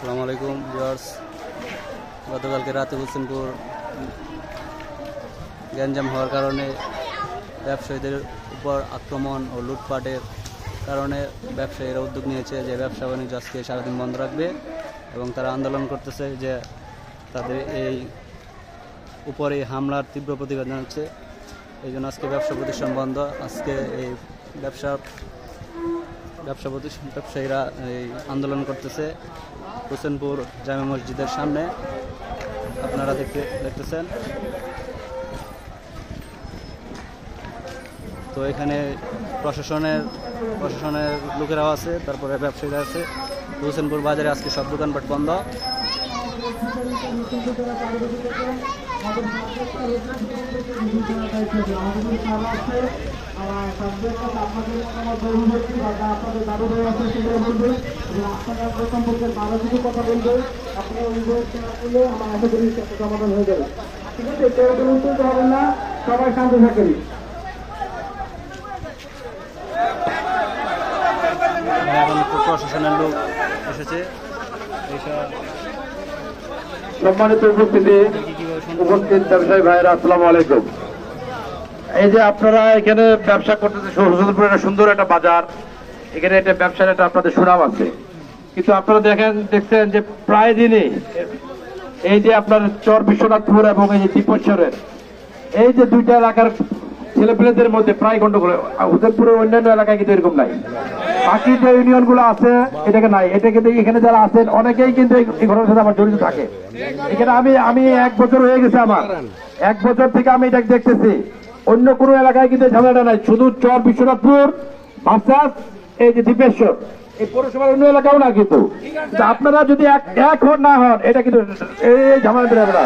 আসসালামু আলাইকুম ভিউয়ার্স। গতকালকে রাতে হোসেনপুর গ্যাঞ্জাম হওয়ার কারণে ব্যবসায়ীদের উপর আক্রমণ ও লুটপাটের কারণে ব্যবসায়ীরা উদ্যোগ নিয়েছে যে ব্যবসা বাণিজ্য আজকে সারাদিন বন্ধ রাখবে এবং তারা আন্দোলন করতেছে যে তাদের এই উপরে হামলার তীব্র প্রতিবাদ জানাচ্ছে। এই জন্য আজকে ব্যবসা প্রতিষ্ঠান বন্ধ। আজকে এই ব্যবসায়ীরা এই আন্দোলন করতেছে হোসেনপুর জামে মসজিদের সামনে, আপনারা দেখতেছেন। তো এখানে প্রশাসনের লোকেরাও আছে, তারপরে ব্যবসায়ীরা আছে। হোসেনপুর বাজারে আজকে সব দোকানপাট বন্ধ। সবাই শান্ত থাকেন। এখন প্রশাসনের লোক এসেছে। সম্মানিত উপস্থিত ব্যবসায়ী ভাইয়েরা, আসসালামু আলাইকুম। এই যে আপনারা এখানে ব্যবসা করতেছে, হোসেনপুর একটা সুন্দর একটা বাজার, এখানে একটা ব্যবসার একটা আপনাদের সুনাম আছে, কিন্তু আপনারা দেখছেন যে প্রায় দিনই এই যে আপনার চর বিশ্বনাথপুর এবং এই যে দ্বীপেশ্বরের এই যে দুইটা এলাকার ছেলেপেলেদের মধ্যে প্রায় গন্ডগোল। হোসেনপুরের অন্যান্য এলাকায় কিন্তু এরকম নাই, বাকি যে ইউনিয়ন গুলো আছে এটাকে নাই। এটা কিন্তু এখানে যারা আছেন অনেকেই কিন্তু এই ঘটনার সাথে আমার জড়িত থাকে। এখানে আমি 1 বছর হয়ে গেছে, আমার 1 বছর থেকে আমি এটা দেখতেছি। অন্য কোনো এলাকায় কিন্তু ঝামেলাটা নাই, শুধু চর বিশ্বনাথপুর ভার্সাস এই যে দ্বীপেশ্বর, এই পৌরসভার অন্য এলাকাও না। কিন্তু আপনারা যদি এক না হন, এটা কিন্তু এই ঝামেলা বেরোবে না।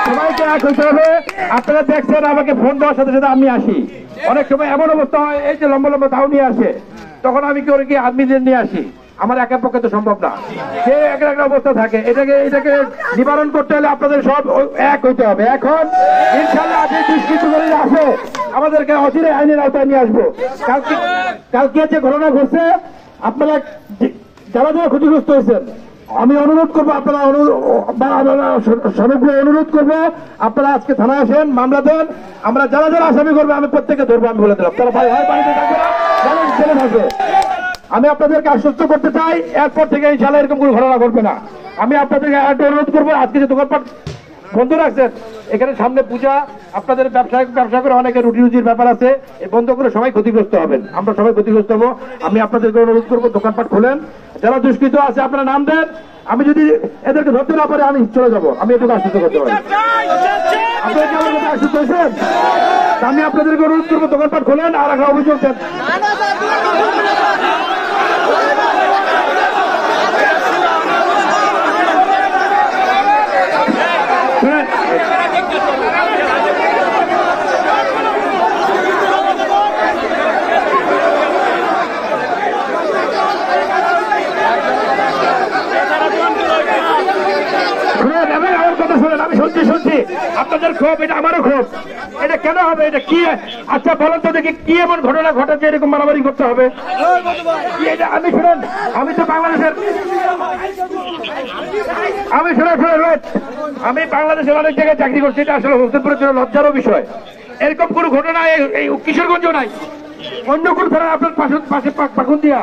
সবাইকে এক হইতে হবে। আপনারা দেখছেন আমাকে ফোন দেওয়ার সাথে সাথে আমি আসি। অনেক সময় এমন অবস্থা হয়, এই যে লম্বা লম্বা তাও নিয়ে আসে, তখন আমি কি আদমিদের নিয়ে আসি। আমার একার পক্ষে তো সম্ভব না, যে একটা অবস্থা থাকে। এটাকে নিবারণ করতে হলে আপনাদের সব এক হইতে হবে। এখন ইনশাআল্লাহ যে দুষ্কৃতকারী আছে আমাদেরকে অচিরে আইনের আওতায় নিয়ে আসবো। কালকে যে ঘটনা ঘটছে, আপনারা যারা ক্ষতিগ্রস্ত হয়েছেন, আমি অনুরোধ করবো, আপনারা সর্বগুলো অনুরোধ করবো, আপনারা আজকে থানায় আসেন, মামলা দেন। আমরা যারা আসামি করবো আমি প্রত্যেকে ধরবো, আমি বলে দিলাম। তারা ভাই বাড়িতে থাকবে না, ছেলে থাকবে। আমি আপনাদেরকে আশ্বস্ত করতে চাই, এরপর থেকে ইনশাআল্লাহ এরকম কোনো ঘটনা ঘটবে না। আমি আপনাদেরকে একটা অনুরোধ করবো, আজকে যে দোকানপাট বন্ধ রাখছেন, এখানে সামনে পূজা, আপনাদের ব্যবসা করে অনেকে রুজির ব্যাপার আছে, এই বন্ধ করে সবাই ক্ষতিগ্রস্ত হবেন, আমরা সবাই ক্ষতিগ্রস্ত হবো। আমি আপনাদেরকে অনুরোধ করবো, দোকানপাট খোলেন। যারা দুষ্কৃত আছে আপনারা নাম দেন, আমি যদি এদেরকে ধরতে না পারি আমি চলে যাবো। আমি এটুকু আশ্বস্ত করতে পারি। আপনারা কি আমার কাছে আশ্বস্ত হয়েছেন? আমি আপনাদেরকে অনুরোধ করবো, দোকানপাট খোলেন আর একটা অভিযোগ দেন। আমি শুনছি আপনাদের ক্ষোভ, এটা আমারও ক্ষোভ। এটা কেন হবে? এটা কি? আচ্ছা বলেন তো দেখি, কি এমন ঘটনা ঘটাচ্ছে এরকম মারামারি করতে হবে? আমি শুনেন, আমি তো বাংলাদেশের আমি বাংলাদেশের অনেক জায়গায় চাকরি করছি। এটা আসলে হোসেনপুরের জন্য লজ্জারও বিষয়। এরকম কোন ঘটনা এই কিশোরগঞ্জ নাই, অন্য কোন থানায় আপনার পাশে পাকুন্দিয়া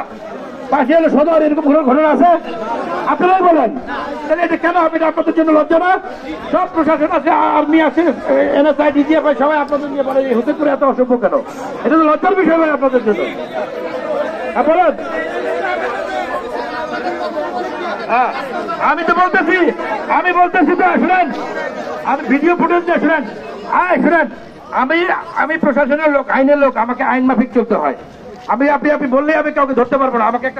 পাশে হলো সদর, এরকম কোন ঘটনা আছে? আপনারাই বলেন, তাহলে এটা কেন হবে? এটা আপনাদের জন্য লজ্জা না? সব প্রশাসন আছে, আর্মি আছে, NSI DGF সবাই আপনাদের নিয়ে বলে হোসেনপুরে এত অসভ্য কেন? এটা তো লজ্জার বিষয় নয় আপনাদের জন্য। বলেন। আমি বলতেছি তো, শুনেন, আমি ভিডিও ফুটেজ দিয়ে শুনেন। শুনেন, আমি প্রশাসনের লোক, আইনের লোক, আমাকে আইন মাফিক চলতে হয়। আপনি বললেই আমি কাউকে ধরতে পারবো না। আমাকে